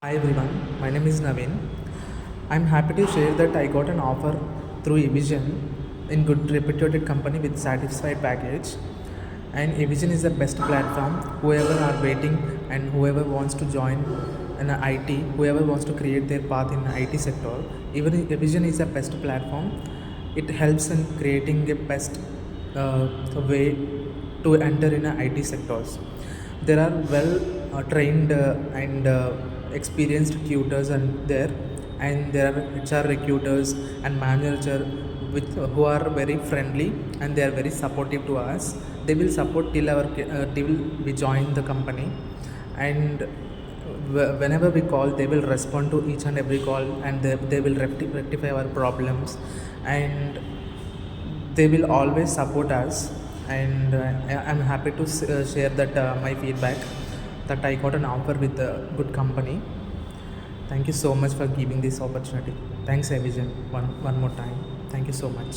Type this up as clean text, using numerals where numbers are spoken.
Hi everyone, my name is Naveen. I'm happy to share that I got an offer through Evision in good reputed company with satisfied package. And Evision is the best platform. Whoever are waiting and whoever wants to join an IT, whoever wants to create their path in IT sector, even Evision is the best platform. It helps in creating a best way to enter in a IT sectors. There are well trained and experienced tutors and there, and there are HR recruiters and manager with who are very friendly and they are very supportive to us. They will support till we join the company, and whenever we call they will respond to each and every call, and they will rectify our problems, and they will always support us. And I'm happy to share that my feedback that I got an offer with a good company. Thank you so much for giving this opportunity. Thanks Evision one more time. Thank you so much.